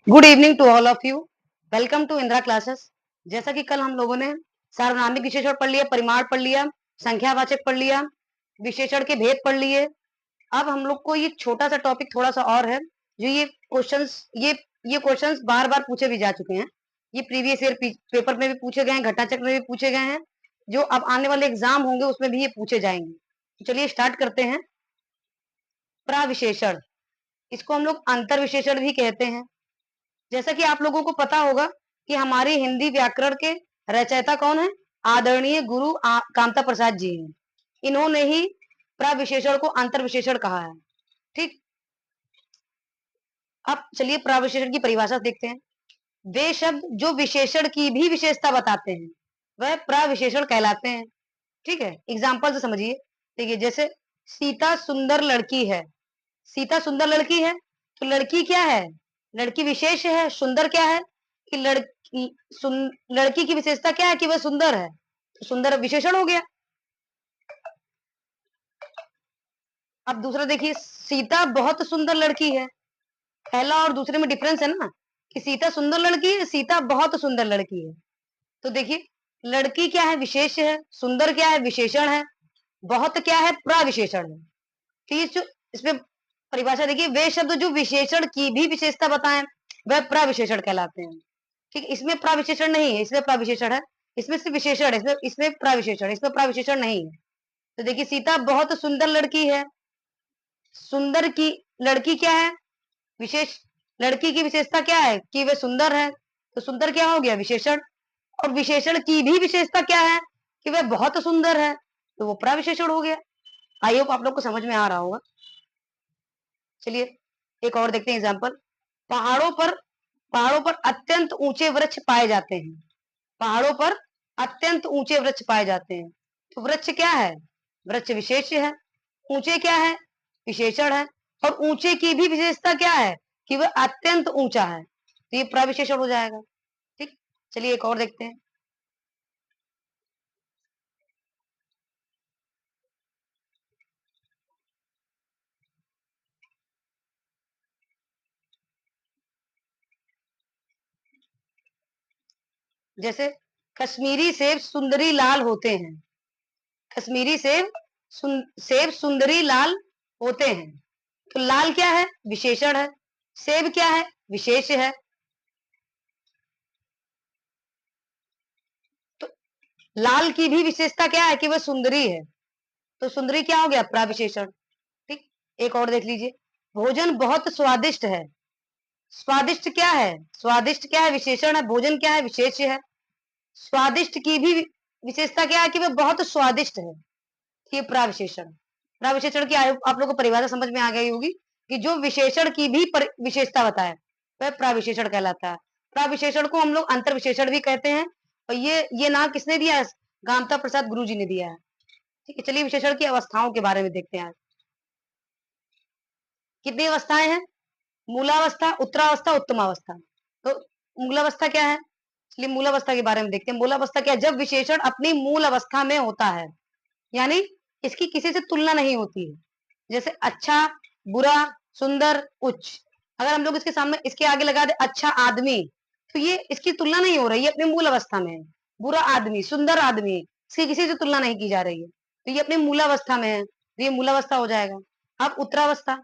Good evening to all of you. Welcome to Indira classes. जैसा कि कल हम लोगों ने सार्वनामिक विशेषण पढ़ लिया, परिमाण पढ़ लिया, संख्यावाचक पढ़ लिया, विशेषण के भेद पढ़ लिए। अब हम लोग को ये छोटा सा टॉपिक थोड़ा सा और है, जो ये क्वेश्चंस बार बार पूछे भी जा चुके हैं। ये प्रीवियस ईयर पेपर में भी पूछे गए हैं, घटनाचक्र में भी पूछे गए हैं, जो अब आने वाले एग्जाम होंगे उसमें भी ये पूछे जाएंगे। तो चलिए स्टार्ट करते हैं। प्राविशेषण, इसको हम लोग अंतर विशेषण भी कहते हैं। जैसा कि आप लोगों को पता होगा कि हमारी हिंदी व्याकरण के रचयिता कौन है? आदरणीय गुरु कामता प्रसाद जी हैं। इन्होंने ही प्रविशेषण को अंतर विशेषण कहा है। ठीक, अब चलिए प्रविशेषण की परिभाषा देखते हैं। वे शब्द जो विशेषण की भी विशेषता बताते हैं वह प्रविशेषण कहलाते हैं। ठीक है, एग्जाम्पल से समझिए। देखिए, जैसे सीता सुंदर लड़की है। सीता सुंदर लड़की है, तो लड़की क्या है? लड़की विशेष है। सुंदर क्या है? कि लड़की की विशेषता क्या है? कि वह सुंदर है, तो सुंदर विशेषण हो गया। अब दूसरा देखिए, सीता बहुत सुंदर लड़की है। पहला और दूसरे में डिफरेंस है ना, कि सीता सुंदर लड़की है, सीता बहुत सुंदर लड़की है। तो देखिए, लड़की क्या है? विशेष है। सुंदर क्या है? विशेषण है। बहुत क्या है? प्रविशेषण है। ठीक है, इसमें परिभाषा देखिए, वे शब्द जो विशेषण की भी विशेषता बताएं वह प्रविशेषण कहलाते हैं। ठीक, इसमें प्रविशेषण नहीं है, इसमें प्रविशेषण है। इसमें सिर्फ विशेषण है, इसमें प्रविशेषण, इसमें प्रविशेषण नहीं है। तो देखिए, सीता बहुत सुंदर लड़की है। सुंदर की लड़की क्या है? विशेष। लड़की की विशेषता क्या है? कि वह सुंदर है, तो सुंदर क्या हो गया? विशेषण। और विशेषण की भी विशेषता क्या है? कि वह बहुत सुंदर है, तो वो प्रविशेषण हो गया। आई होप आप लोग को समझ में आ रहा होगा। चलिए एक और देखते हैं एग्जाम्पल। पहाड़ों पर अत्यंत ऊंचे वृक्ष पाए जाते हैं। पहाड़ों पर अत्यंत ऊंचे वृक्ष पाए जाते हैं, तो वृक्ष क्या है? वृक्ष विशेष है। ऊंचे क्या है? विशेषण है। और ऊंचे की भी विशेषता क्या है? कि वह अत्यंत ऊंचा है, तो ये प्रविशेषण हो जाएगा। ठीक, चलिए एक और देखते हैं। जैसे कश्मीरी सेब सुंदरी लाल होते हैं। कश्मीरी सेब सुंदरी लाल होते हैं, तो लाल क्या है? विशेषण है। सेब क्या है? विशेष है। तो लाल की भी विशेषता क्या है? कि वह सुंदरी है, तो सुंदरी क्या हो गया? प्रविशेषण। ठीक, एक और देख लीजिए। भोजन बहुत स्वादिष्ट है। स्वादिष्ट क्या है? स्वादिष्ट क्या है? विशेषण है। भोजन क्या है? विशेष है। स्वादिष्ट की भी विशेषता क्या है? कि वह बहुत स्वादिष्ट है, ये प्रविशेषण। प्रविशेषण की आप लोगों को परिभाषा समझ में आ गई होगी, कि जो विशेषण की भी विशेषता बताए वह प्रविशेषण कहलाता है। प्रविशेषण को हम लोग अंतर विशेषण भी कहते हैं। और ये नाम किसने दिया है? कामता प्रसाद गुरु जी ने दिया है। ठीक है, चलिए विशेषण की अवस्थाओं के बारे में देखते हैं। कितनी अवस्थाएं हैं? मूलावस्था, उत्तरावस्था, उत्तमावस्था। तो मूलावस्था क्या है? चलिए मूलावस्था के बारे में देखते हैं। मूलावस्था क्या है? जब विशेषण अपनी मूल अवस्था में होता है, यानी इसकी किसी से तुलना नहीं होती है। जैसे अच्छा, बुरा, सुंदर, उच्च। अगर हम लोग इसके सामने, इसके आगे लगा दे अच्छा आदमी, तो ये इसकी तुलना नहीं हो रही है, अपनी मूल अवस्था में है। बुरा आदमी, सुंदर आदमी, इसकी किसी से तुलना नहीं की जा रही है, तो ये अपनी मूलावस्था में है, तो ये मूलावस्था हो जाएगा। अब उत्तरावस्था,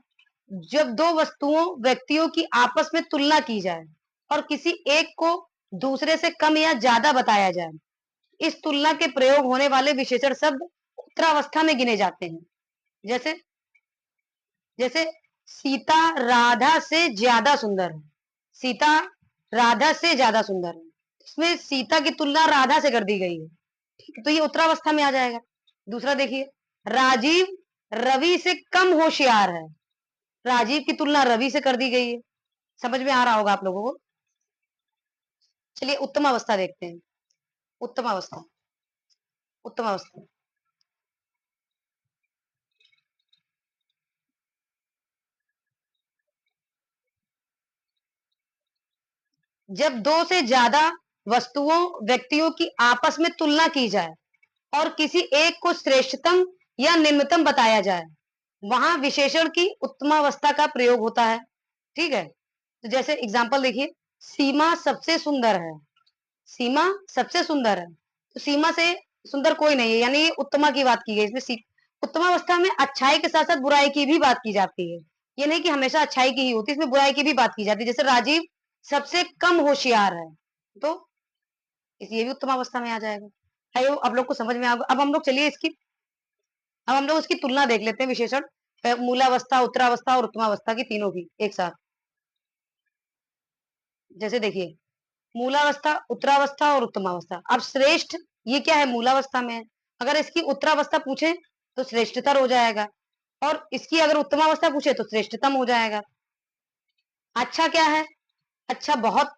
जब दो वस्तुओं व्यक्तियों की आपस में तुलना की जाए और किसी एक को दूसरे से कम या ज्यादा बताया जाए, इस तुलना के प्रयोग होने वाले विशेषण शब्द उत्तरावस्था में गिने जाते हैं। जैसे जैसे सीता राधा से ज्यादा सुंदर है। सीता राधा से ज्यादा सुंदर है, इसमें सीता की तुलना राधा से कर दी गई है। ठीक है, तो ये उत्तरावस्था में आ जाएगा। दूसरा देखिए, राजीव रवि से कम होशियार है। राजीव की तुलना रवि से कर दी गई है। समझ में आ रहा होगा आप लोगों को। चलिए उत्तम अवस्था देखते हैं। उत्तम अवस्था, उत्तम अवस्था, जब दो से ज्यादा वस्तुओं व्यक्तियों की आपस में तुलना की जाए और किसी एक को श्रेष्ठतम या निम्नतम बताया जाए, वहां विशेषण की उत्तमावस्था का प्रयोग होता है। ठीक है, तो जैसे एग्जाम्पल देखिए, सीमा सबसे सुंदर है, सीमा सबसे सुंदर है, तो सीमा से सुंदर कोई नहीं है, यानी उत्तमा की बात की गई इसमें। उत्तमावस्था में अच्छाई के साथ साथ बुराई की भी बात की जाती है, ये नहीं कि हमेशा अच्छाई की ही होती है, इसमें बुराई की भी बात की जाती है। जैसे राजीव सबसे कम होशियार है, तो ये भी उत्तमावस्था में आ जाएगा। आयो आप लोग को समझ में आ। अब हम लोग चलिए अब हम लोग इसकी तुलना देख लेते हैं, विशेषण मूलावस्था, उत्तरावस्था और उत्तमावस्था की, तीनों की एक साथ। जैसे देखिए, मूलावस्था, उत्तरावस्था और उत्तमावस्था। अब श्रेष्ठ ये क्या है, मूलावस्था में है, अगर इसकी उत्तरावस्था पूछे तो श्रेष्ठतर हो जाएगा, और इसकी अगर उत्तमावस्था पूछे तो श्रेष्ठतम हो जाएगा। अच्छा क्या है, अच्छा बहुत,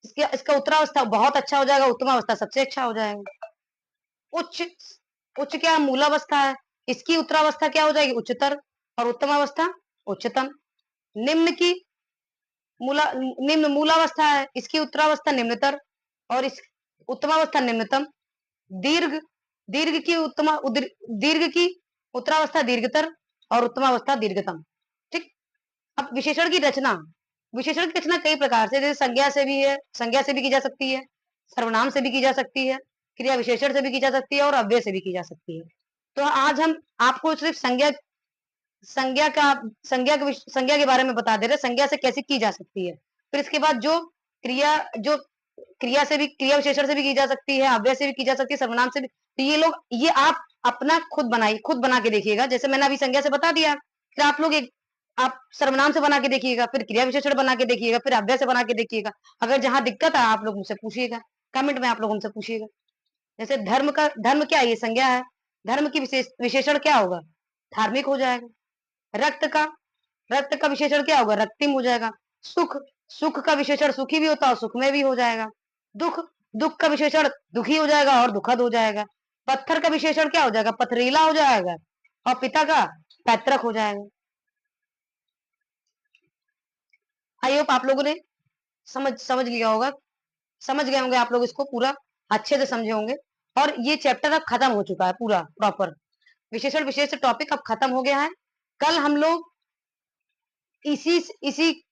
इसका उत्तरावस्था बहुत अच्छा हो जाएगा, उत्तमावस्था सबसे अच्छा हो जाएगा। उच्च, उच्च क्या है, मूलावस्था है, इसकी उत्तरावस्था क्या हो जाएगी, उच्चतर, और उत्तमावस्था उच्चतम। निम्न की निम्न मूलावस्था है, इसकी उत्तरावस्था निम्नतर, और इस उत्तमावस्था निम्नतम। दीर्घ, दीर्घ की उत्तरावस्था दीर्घतर और उत्तमावस्था दीर्घतम। ठीक। अब विशेषण की रचना, विशेषण की रचना कई प्रकार से, जैसे संज्ञा से भी है, संज्ञा से भी की जा सकती है, सर्वनाम से भी की जा सकती है, क्रिया विशेषण से भी की जा सकती है, और अव्यय से भी की जा सकती है। तो आज हम आपको सिर्फ संज्ञा, संज्ञा का संज्ञा के बारे में बता दे रहे, संज्ञा से कैसे की जा सकती है। फिर इसके बाद जो क्रिया से भी, क्रिया विशेषण से भी की जा सकती है, अव्यय से भी की जा सकती है, सर्वनाम से भी। तो ये आप अपना खुद बनाइए, खुद बना के देखिएगा। जैसे मैंने अभी संज्ञा से बता दिया, फिर आप लोग एक, आप सर्वनाम से बना के देखिएगा, फिर क्रिया विशेषण बना के देखिएगा, फिर अव्यय से बना के देखिएगा। अगर जहां दिक्कत है आप लोग मुझसे पूछिएगा, कमेंट में आप लोग हमसे पूछिएगा। जैसे धर्म क्या है, ये संज्ञा है, धर्म की विशेषण क्या होगा, धार्मिक हो जाएगा। रक्त का, रक्त का विशेषण क्या होगा, रक्तिम हो जाएगा। सुख, सुख का विशेषण सुखी भी होता है और सुख में भी हो जाएगा। दुख, दुख का विशेषण दुखी हो जाएगा और दुखद हो जाएगा। पत्थर का विशेषण क्या हो जाएगा, पथरीला हो जाएगा, और पिता का पैतृक हो जाएगा। आई होप आप लोगों ने समझ लिया होगा, समझ गए होंगे आप लोग, इसको पूरा अच्छे से समझे होंगे। और ये चैप्टर अब खत्म हो चुका है पूरा प्रॉपर, विशेषण विशेष टॉपिक अब खत्म हो गया है। कल हम लोग इसी इसी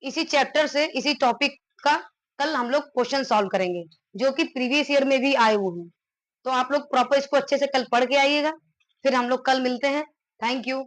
इसी चैप्टर से, इसी टॉपिक का कल हम लोग क्वेश्चन सॉल्व करेंगे, जो कि प्रीवियस ईयर में भी आए हुए हैं। तो आप लोग प्रॉपर इसको अच्छे से कल पढ़ के आइएगा, फिर हम लोग कल मिलते हैं। Thank you.